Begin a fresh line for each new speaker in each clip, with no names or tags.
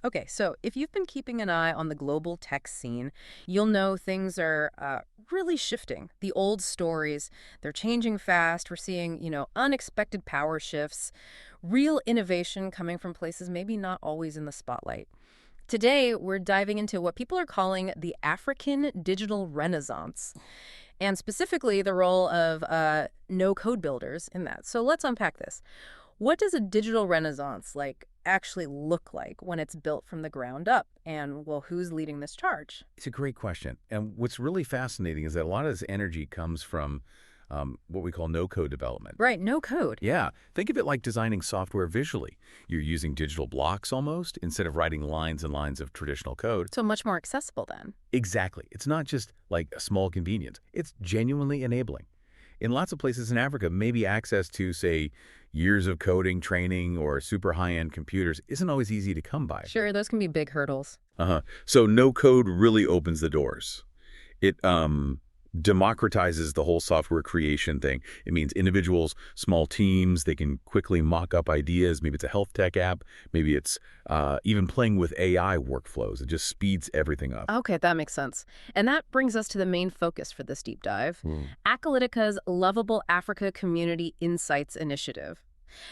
Okay, so if you've been keeping an eye on the global tech scene, you'll know things are really shifting. The old stories, they're changing fast. We're seeing, unexpected power shifts, real innovation coming from places maybe not always in the spotlight. Today, we're diving into what people are calling the African digital renaissance, and specifically the role of no-code builders in that. So let's unpack this. What does a digital renaissance actually look like when it's built from the ground up? And well, who's leading this charge?
It's a great question. And what's really fascinating is that a lot of this energy comes from what we call no-code development.
Right, no code.
Yeah, think of it like designing software visually. You're using digital blocks almost instead of writing lines and lines of traditional code.
So much more accessible then.
Exactly. It's not just like a small convenience. It's genuinely enabling. In lots of places in Africa, maybe access to, say, years of coding, training, or super high-end computers isn't always easy to come by.
Sure, those can be big hurdles.
So no code really opens the doors. It democratizes the whole software creation thing. It means individuals, small teams, they can quickly mock up ideas. Maybe it's a health tech app. Maybe it's even playing with AI workflows. It just speeds everything up.
Okay, that makes sense. And that brings us to the main focus for this deep dive, Acalytica's Lovable Africa Community Insights Initiative.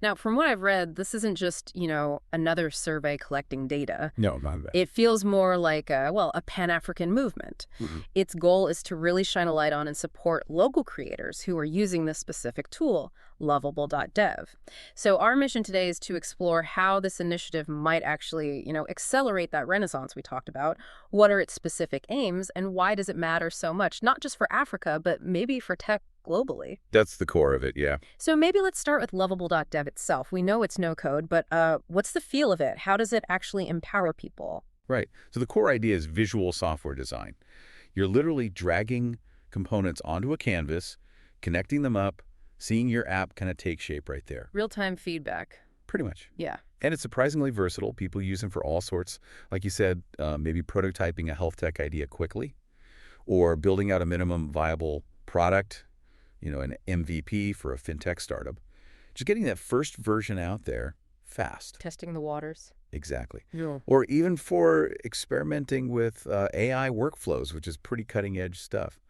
Now, from what I've read, this isn't just, another survey collecting data.
No, not that.
It feels more like a Pan-African movement. Its goal is to really shine a light on and support local creators who are using this specific tool, Lovable.dev. So our mission today is to explore how this initiative might actually, accelerate that renaissance we talked about. What are its specific aims, and why does it matter so much, not just for Africa, but maybe for tech globally?
That's the core of it, yeah.
So maybe let's start with Lovable.dev itself. We know it's no code, but what's the feel of it? How does it actually empower people?
Right. So the core idea is visual software design. You're literally dragging components onto a canvas, connecting them up, seeing your app kind of take shape right there.
Real-time feedback.
Pretty much.
Yeah.
And it's surprisingly versatile. People use them for all sorts. Like you said, maybe prototyping a health tech idea quickly or building out a minimum viable product, an MVP for a fintech startup. Just getting that first version out there fast.
Testing the waters.
Exactly.
Yeah.
Or even for experimenting with AI workflows, which is pretty cutting-edge stuff.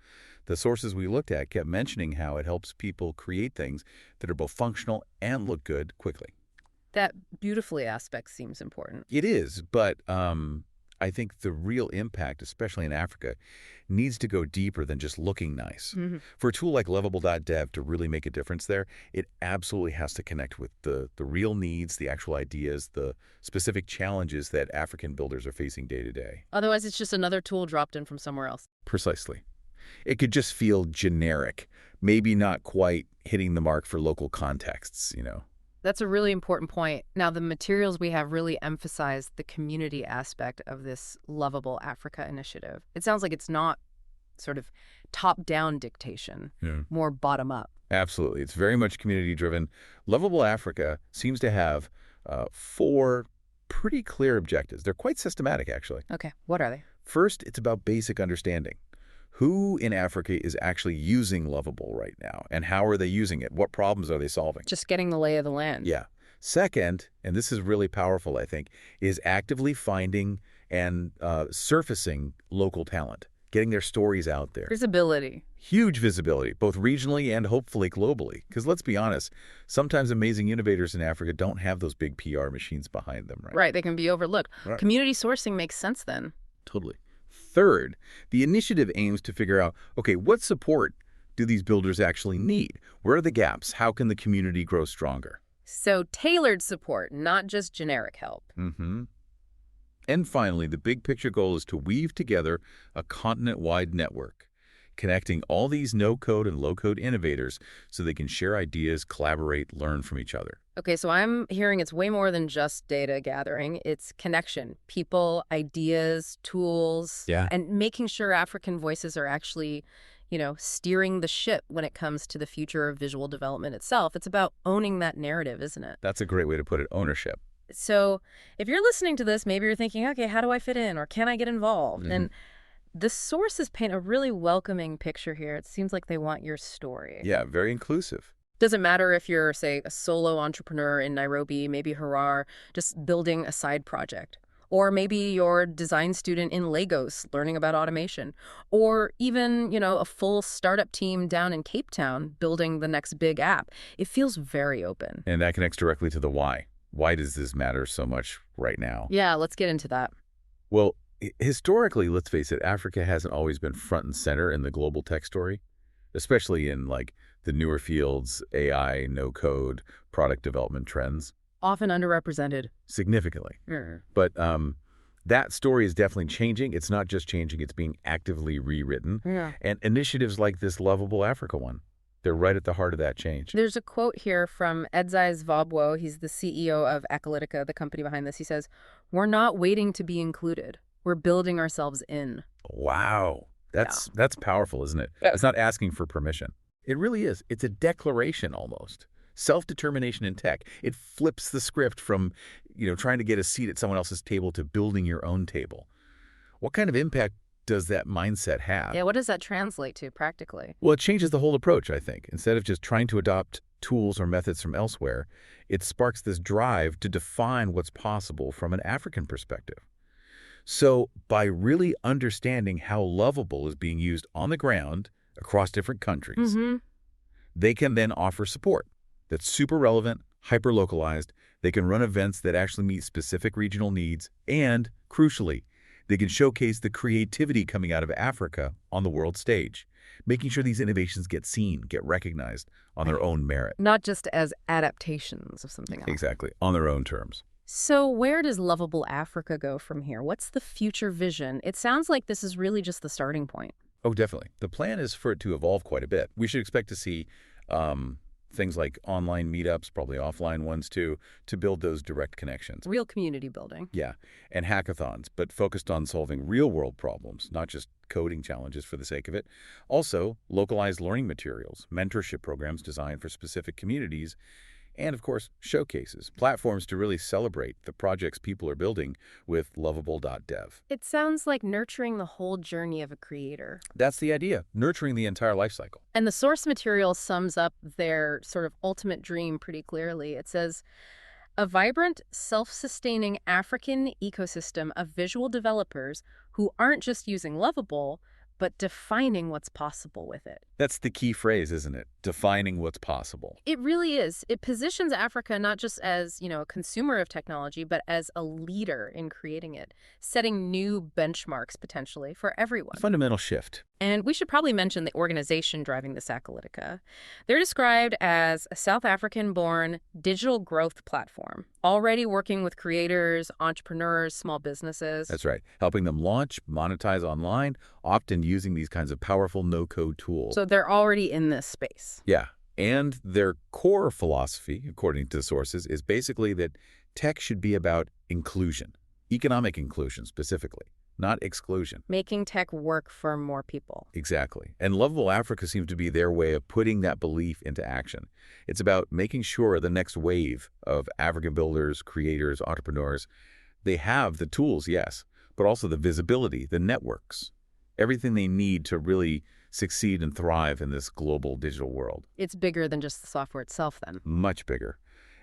The sources we looked at kept mentioning how it helps people create things that are both functional and look good quickly.
That beautifully aspect seems important.
It is, but I think the real impact, especially in Africa, needs to go deeper than just looking nice. For a tool like Lovable.dev to really make a difference there, it absolutely has to connect with the real needs, the actual ideas, the specific challenges that African builders are facing day to day.
Otherwise, it's just another tool dropped in from somewhere else.
Precisely. It could just feel generic, maybe not quite hitting the mark for local contexts,
That's a really important point. Now, the materials we have really emphasize the community aspect of this Lovable Africa initiative. It sounds like it's not sort of top-down dictation, more bottom-up.
Absolutely. It's very much community-driven. Lovable Africa seems to have 4 pretty clear objectives. They're quite systematic, actually.
Okay, what are they?
First, it's about basic understanding. Who in Africa is actually using Lovable right now, and how are they using it? What problems are they solving?
Just getting the lay of the land.
Yeah. Second, and this is really powerful, I think, is actively finding and surfacing local talent, getting their stories out there.
Visibility.
Huge visibility, both regionally and hopefully globally. Because let's be honest, sometimes amazing innovators in Africa don't have those big PR machines behind them, right?
Right, they can be overlooked.
Right.
Community sourcing makes sense then.
Totally. Third, the initiative aims to figure out, okay, what support do these builders actually need? Where are the gaps? How can the community grow stronger?
So tailored support, not just generic help.
And finally, the big picture goal is to weave together a continent-wide network, connecting all these no-code and low-code innovators so they can share ideas, collaborate, learn from each other.
Okay, so I'm hearing it's way more than just data gathering. It's connection, people, ideas, tools, and making sure African voices are actually, steering the ship when it comes to the future of visual development itself. It's about owning that narrative, isn't it?
That's a great way to put it, ownership.
So if you're listening to this, maybe you're thinking, okay, how do I fit in, or can I get involved? And the sources paint a really welcoming picture here. It seems like they want your story.
Yeah, very inclusive.
Doesn't matter if you're, say, a solo entrepreneur in Nairobi, maybe Harar, just building a side project, Or maybe you're a design student in Lagos learning about automation. Or even, a full startup team down in Cape Town building the next big app. It feels very open.
And that connects directly to the why. Why does this matter so much right now?
Yeah, let's get into that.
Well, historically, let's face it, Africa hasn't always been front and center in the global tech story, especially in like the newer fields, AI, no code, product development trends.
Often underrepresented.
Significantly.
Mm.
But that story is definitely changing. It's not just changing, it's being actively rewritten.
Yeah.
And initiatives like this Lovable Africa one, they're right at the heart of that change.
There's a quote here from Edzai Zvabwo. He's the CEO of Acalytica, the company behind this. He says, "We're not waiting to be included. We're building ourselves in."
Wow. That's powerful, isn't it? It's not asking for permission. It really is. It's a declaration almost. Self-determination in tech. It flips the script from, trying to get a seat at someone else's table to building your own table. What kind of impact does that mindset have?
Yeah, what does that translate to practically?
Well, it changes the whole approach, I think. Instead of just trying to adopt tools or methods from elsewhere, it sparks this drive to define what's possible from an African perspective. So by really understanding how Lovable is being used on the ground across different countries, they can then offer support that's super relevant, hyper-localized. They can run events that actually meet specific regional needs, and, crucially, they can showcase the creativity coming out of Africa on the world stage, making sure these innovations get seen, get recognized on their own merit.
Not just as adaptations of something else.
Exactly, on their own terms.
So where does Lovable Africa go from here? What's the future vision? It sounds like this is really just the starting point.
Oh, definitely. The plan is for it to evolve quite a bit. We should expect to see things like online meetups, probably offline ones too, to build those direct connections.
Real community building.
Yeah, and hackathons, but focused on solving real-world problems, not just coding challenges for the sake of it. Also, localized learning materials, mentorship programs designed for specific communities, and, of course, showcases, platforms to really celebrate the projects people are building with Lovable.dev.
It sounds like nurturing the whole journey of a creator.
That's the idea, nurturing the entire life cycle.
And the source material sums up their sort of ultimate dream pretty clearly. It says, "A vibrant, self-sustaining African ecosystem of visual developers who aren't just using Lovable, but defining what's possible with it."
That's the key phrase, isn't it? Defining what's possible.
It really is. It positions Africa not just as, a consumer of technology, but as a leader in creating it, setting new benchmarks potentially for everyone.
A fundamental shift.
And we should probably mention the organization driving this Acalytica. They're described as a South African-born digital growth platform, already working with creators, entrepreneurs, small businesses.
That's right. Helping them launch, monetize online, often using these kinds of powerful no-code tools.
So they're already in this space.
Yeah. And their core philosophy, according to sources, is basically that tech should be about inclusion, economic inclusion specifically, not exclusion.
Making tech work for more people.
Exactly. And Lovable Africa seems to be their way of putting that belief into action. It's about making sure the next wave of African builders, creators, entrepreneurs, they have the tools, yes, but also the visibility, the networks, everything they need to really succeed and thrive in this global digital world.
It's bigger than just the software itself then.
Much bigger.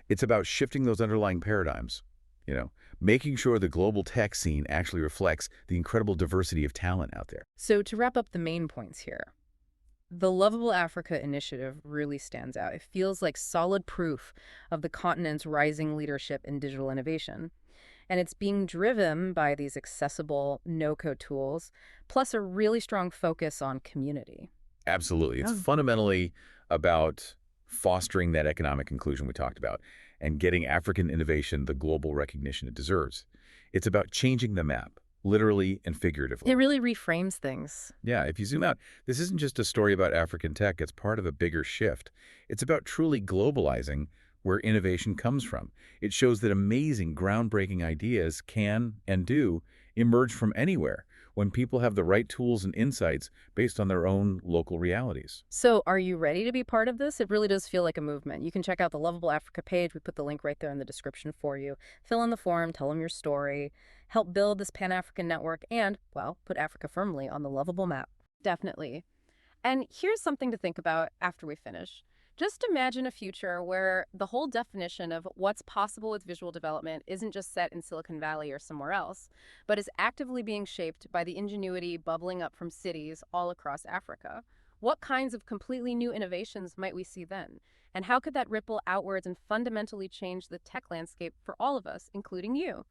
It's about shifting those underlying paradigms, making sure the global tech scene actually reflects the incredible diversity of talent out there.
So to wrap up the main points here, the Lovable Africa initiative really stands out. It feels like solid proof of the continent's rising leadership in digital innovation. And it's being driven by these accessible no-code tools, plus a really strong focus on community.
Absolutely. It's fundamentally about fostering that economic inclusion we talked about and getting African innovation the global recognition it deserves. It's about changing the map, literally and figuratively.
It really reframes things.
Yeah, if you zoom out, this isn't just a story about African tech. It's part of a bigger shift. It's about truly globalizing where innovation comes from. It shows that amazing, groundbreaking ideas can and do emerge from anywhere when people have the right tools and insights based on their own local realities.
So are you ready to be part of this? It really does feel like a movement. You can check out the Lovable Africa page. We put the link right there in the description for you. Fill in the form, tell them your story, help build this Pan-African network, and, well, put Africa firmly on the Lovable map. Definitely. And here's something to think about after we finish. Just imagine a future where the whole definition of what's possible with visual development isn't just set in Silicon Valley or somewhere else, but is actively being shaped by the ingenuity bubbling up from cities all across Africa. What kinds of completely new innovations might we see then? And how could that ripple outwards and fundamentally change the tech landscape for all of us, including you?